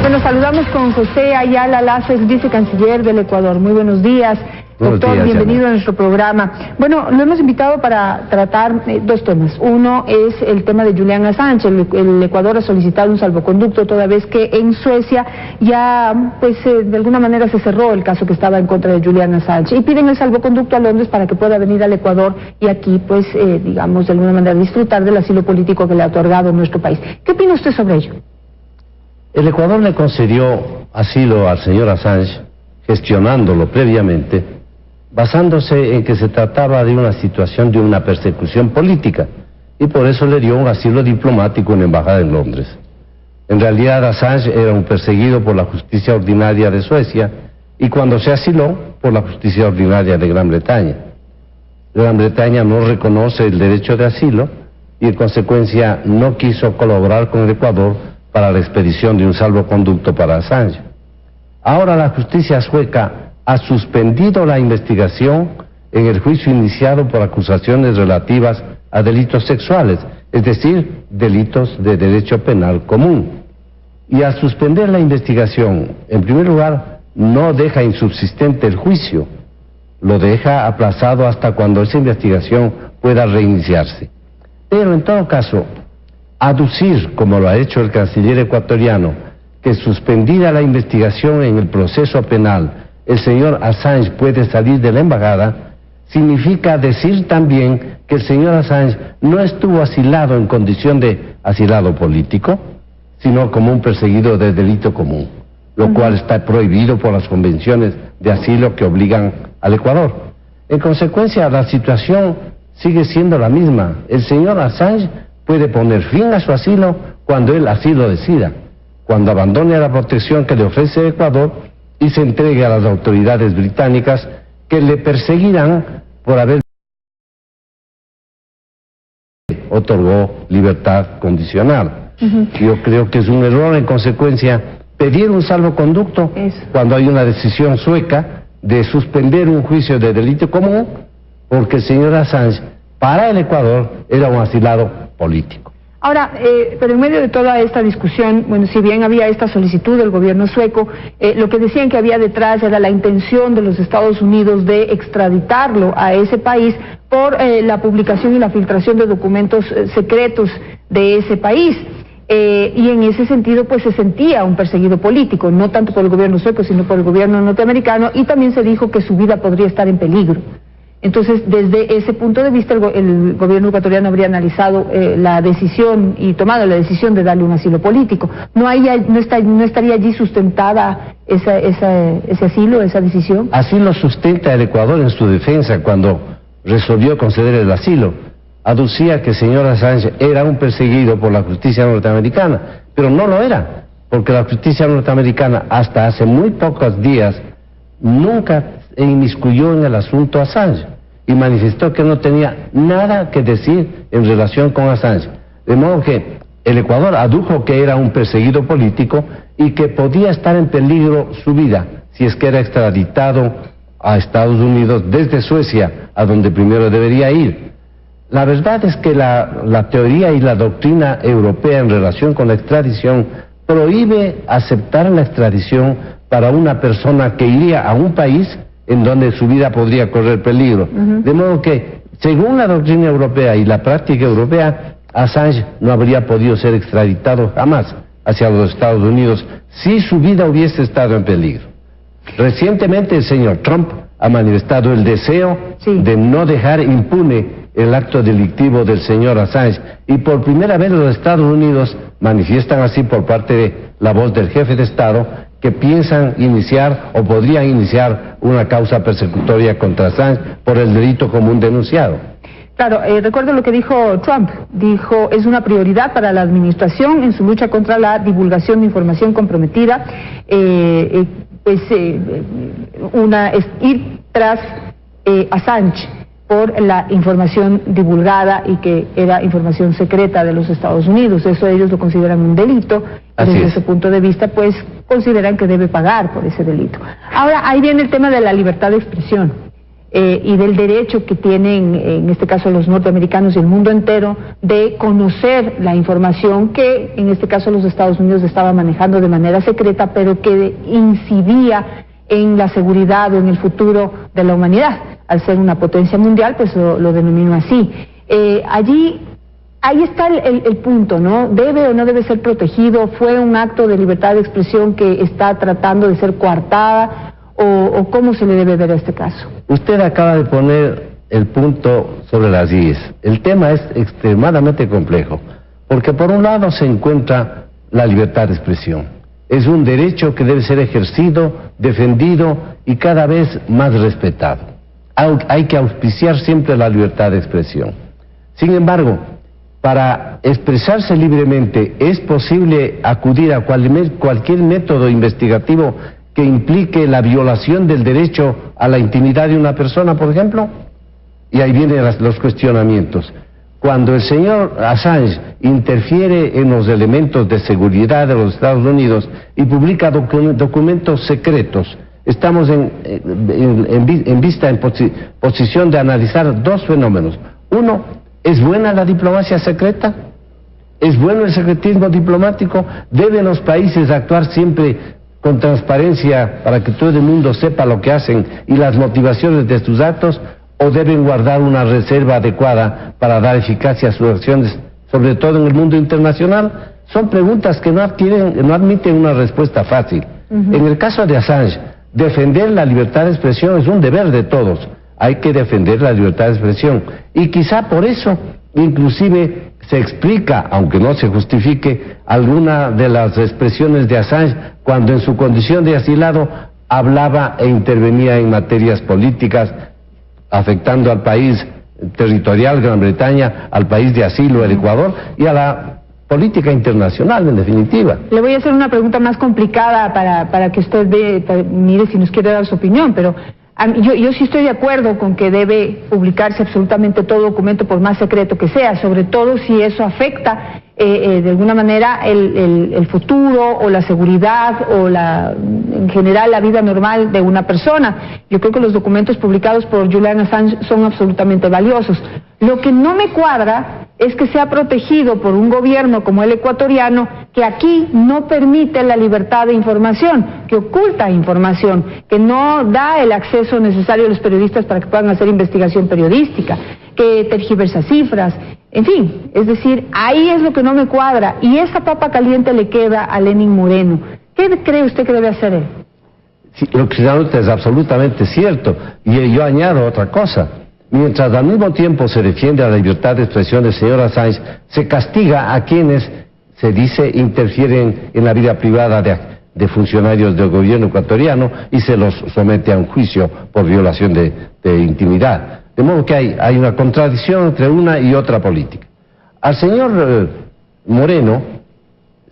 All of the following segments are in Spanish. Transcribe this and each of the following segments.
Bueno, saludamos con José Ayala Lazo, ex vicecanciller del Ecuador. Muy buenos días. Doctor, bienvenido a nuestro programa. Bueno, lo hemos invitado para tratar dos temas. Uno es el tema de Julian Assange. El Ecuador ha solicitado un salvoconducto toda vez que en Suecia ya, de alguna manera se cerró el caso que estaba en contra de Julian Assange. Y piden el salvoconducto a Londres para que pueda venir al Ecuador y aquí, digamos, de alguna manera disfrutar del asilo político que le ha otorgado nuestro país. ¿Qué opina usted sobre ello? El Ecuador le concedió asilo al señor Assange, gestionándolo previamente, basándose en que se trataba de una situación de una persecución política, y por eso le dio un asilo diplomático en la embajada en Londres. En realidad Assange era un perseguido por la justicia ordinaria de Suecia, y cuando se asiló, por la justicia ordinaria de Gran Bretaña. Gran Bretaña no reconoce el derecho de asilo, y en consecuencia no quiso colaborar con el Ecuador para la expedición de un salvoconducto para Assange. Ahora la justicia sueca ha suspendido la investigación en el juicio iniciado por acusaciones relativas a delitos sexuales, es decir, delitos de derecho penal común. Y al suspender la investigación, en primer lugar, no deja insubsistente el juicio, lo deja aplazado hasta cuando esa investigación pueda reiniciarse. Pero en todo caso, aducir, como lo ha hecho el canciller ecuatoriano, que suspendida la investigación en el proceso penal, el señor Assange puede salir de la embajada, significa decir también que el señor Assange no estuvo asilado en condición de asilado político, sino como un perseguido de delito común, lo cual está prohibido por las convenciones de asilo que obligan al Ecuador. En consecuencia, la situación sigue siendo la misma. El señor Assange puede poner fin a su asilo cuando él así lo decida, cuando abandone la protección que le ofrece el Ecuador y se entregue a las autoridades británicas que le perseguirán por haber otorgó libertad condicional. Yo creo que es un error, en consecuencia, pedir un salvoconducto cuando hay una decisión sueca de suspender un juicio de delito común, porque el señor Assange, para el Ecuador, era un asilado político. Ahora, pero en medio de toda esta discusión, bueno, si bien había esta solicitud del gobierno sueco, lo que decían que había detrás era la intención de los Estados Unidos de extraditarlo a ese país por la publicación y la filtración de documentos secretos de ese país. Y en ese sentido, se sentía un perseguido político, no tanto por el gobierno sueco, sino por el gobierno norteamericano, y también se dijo que su vida podría estar en peligro. Entonces, desde ese punto de vista, el gobierno ecuatoriano habría analizado la decisión y tomado la decisión de darle un asilo político. ¿No estaría allí sustentada ese asilo, esa decisión? Así lo sustenta el Ecuador en su defensa cuando resolvió conceder el asilo. Aducía que el señor Assange era un perseguido por la justicia norteamericana, pero no lo era, porque la justicia norteamericana hasta hace muy pocos días nunca inmiscuyó en el asunto Assange y manifestó que no tenía nada que decir en relación con Assange. De modo que el Ecuador adujo que era un perseguido político y que podía estar en peligro su vida si es que era extraditado a Estados Unidos desde Suecia, a donde primero debería ir. La verdad es que la teoría y la doctrina europea en relación con la extradición prohíbe aceptar la extradición para una persona que iría a un país en donde su vida podría correr peligro. De modo que, según la doctrina europea y la práctica europea, Assange no habría podido ser extraditado jamás hacia los Estados Unidos si su vida hubiese estado en peligro. Recientemente el señor Trump ha manifestado el deseo de no dejar impune el acto delictivo del señor Assange, y por primera vez los Estados Unidos manifiestan así por parte de la voz del jefe de Estado que piensan iniciar o podrían iniciar una causa persecutoria contra Assange por el delito común denunciado. Claro, recuerdo lo que dijo Trump. Dijo, es una prioridad para la administración en su lucha contra la divulgación de información comprometida, es ir tras Assange por la información divulgada y que era información secreta de los Estados Unidos. Eso ellos lo consideran un delito. Desde ese punto de vista, consideran que debe pagar por ese delito. Ahora, ahí viene el tema de la libertad de expresión. y del derecho que tienen, en este caso los norteamericanos y el mundo entero, de conocer la información que en este caso los Estados Unidos estaba manejando de manera secreta, pero que incidía en la seguridad o en el futuro de la humanidad. Al ser una potencia mundial, pues lo denomino así. Ahí está el punto, ¿no? ¿Debe o no debe ser protegido? ¿Fue un acto de libertad de expresión que está tratando de ser coartada? ¿O cómo se le debe ver a este caso? Usted acaba de poner el punto sobre las IES. El tema es extremadamente complejo, porque por un lado se encuentra la libertad de expresión. Es un derecho que debe ser ejercido, defendido y cada vez más respetado. Hay que auspiciar siempre la libertad de expresión. Sin embargo, para expresarse libremente es posible acudir a cualquier método investigativo que implique la violación del derecho a la intimidad de una persona, por ejemplo. Y ahí vienen los cuestionamientos. Cuando el señor Assange interfiere en los elementos de seguridad de los Estados Unidos y publica documentos secretos, estamos en posición de analizar dos fenómenos. Uno, ¿es buena la diplomacia secreta? ¿Es bueno el secretismo diplomático? ¿Deben los países actuar siempre con transparencia para que todo el mundo sepa lo que hacen y las motivaciones de sus actos? ¿O deben guardar una reserva adecuada para dar eficacia a sus acciones, sobre todo en el mundo internacional? Son preguntas que no admiten una respuesta fácil. En el caso de Assange, defender la libertad de expresión es un deber de todos. Hay que defender la libertad de expresión. Y quizá por eso, inclusive, se explica, aunque no se justifique, alguna de las expresiones de Assange cuando en su condición de asilado hablaba e intervenía en materias políticas, afectando al país territorial, Gran Bretaña, al país de asilo, el Ecuador, y a la política internacional, en definitiva. Le voy a hacer una pregunta más complicada para que usted mire si nos quiere dar su opinión, pero yo sí estoy de acuerdo con que debe publicarse absolutamente todo documento, por más secreto que sea, sobre todo si eso afecta de alguna manera el futuro o la seguridad o en general la vida normal de una persona. Yo creo que los documentos publicados por Julian Assange son absolutamente valiosos. Lo que no me cuadra es que sea protegido por un gobierno como el ecuatoriano, que aquí no permite la libertad de información, que oculta información, que no da el acceso necesario a los periodistas para que puedan hacer investigación periodística, que tergiversa cifras, en fin, es decir, ahí es lo que no me cuadra, y esa papa caliente le queda a Lenín Moreno. ¿Qué cree usted que debe hacer él? Sí, lo que se es absolutamente cierto, y yo añado otra cosa. Mientras al mismo tiempo se defiende a la libertad de expresión del señor Assange, se castiga a quienes, se dice, interfieren en la vida privada de funcionarios del gobierno ecuatoriano y se los somete a un juicio por violación de intimidad. De modo que hay una contradicción entre una y otra política. Al señor Moreno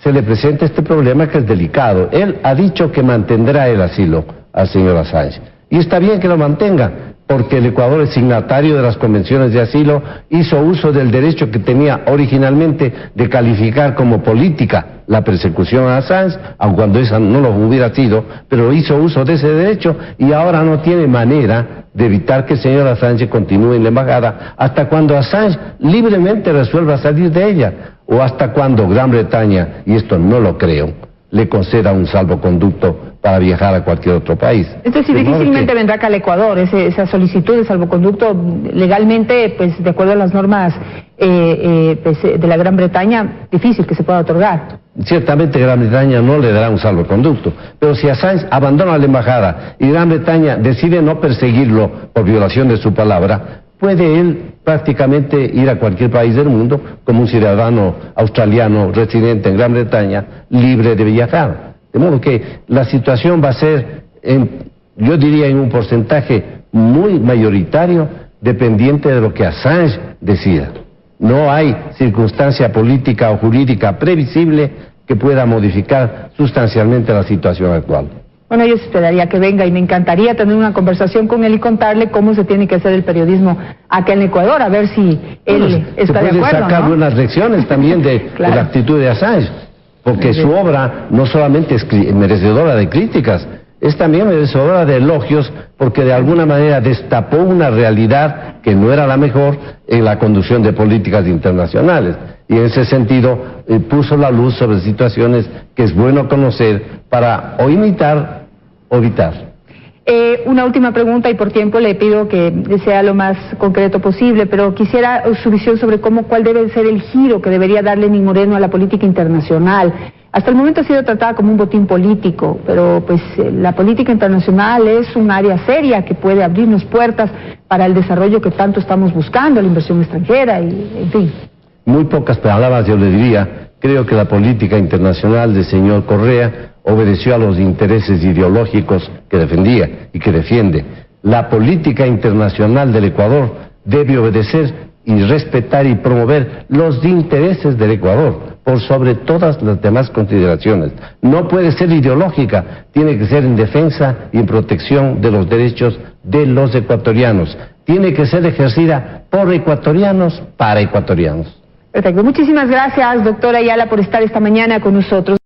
se le presenta este problema que es delicado. Él ha dicho que mantendrá el asilo al señor Assange. Y está bien que lo mantenga, porque el Ecuador es signatario de las convenciones de asilo, hizo uso del derecho que tenía originalmente de calificar como política la persecución a Assange, aun cuando esa no lo hubiera sido, pero hizo uso de ese derecho y ahora no tiene manera de evitar que el señor Assange continúe en la embajada hasta cuando Assange libremente resuelva salir de ella, o hasta cuando Gran Bretaña, y esto no lo creo, le conceda un salvoconducto para viajar a cualquier otro país. Es decir, difícilmente vendrá acá al Ecuador, esa solicitud de salvoconducto legalmente, pues de acuerdo a las normas de la Gran Bretaña, difícil que se pueda otorgar. Ciertamente Gran Bretaña no le dará un salvoconducto, pero si Assange abandona la embajada y Gran Bretaña decide no perseguirlo por violación de su palabra, puede él prácticamente ir a cualquier país del mundo como un ciudadano australiano residente en Gran Bretaña, libre de viajar. De modo que la situación va a ser, yo diría, en un porcentaje muy mayoritario, dependiente de lo que Assange decida. No hay circunstancia política o jurídica previsible que pueda modificar sustancialmente la situación actual. Bueno, yo esperaría que venga y me encantaría tener una conversación con él y contarle cómo se tiene que hacer el periodismo acá en Ecuador, a ver si él está de acuerdo, ¿no? Se puede sacar buenas lecciones también de la actitud de Assange, porque su obra no solamente es merecedora de críticas, es también merecedora de elogios porque de alguna manera destapó una realidad que no era la mejor en la conducción de políticas internacionales. Y en ese sentido puso la luz sobre situaciones que es bueno conocer para o imitar o evitar. Una última pregunta y por tiempo le pido que sea lo más concreto posible, pero quisiera su visión sobre cuál debe ser el giro que debería dar Lenín Moreno a la política internacional. Hasta el momento ha sido tratada como un botín político, pero pues la política internacional es un área seria que puede abrirnos puertas para el desarrollo que tanto estamos buscando, la inversión extranjera y en fin. Muy pocas palabras yo le diría, creo que la política internacional del señor Correa obedeció a los intereses ideológicos que defendía y que defiende. La política internacional del Ecuador debe obedecer y respetar y promover los intereses del Ecuador por sobre todas las demás consideraciones. No puede ser ideológica, tiene que ser en defensa y en protección de los derechos de los ecuatorianos. Tiene que ser ejercida por ecuatorianos para ecuatorianos. Perfecto. Muchísimas gracias, doctora Ayala, por estar esta mañana con nosotros.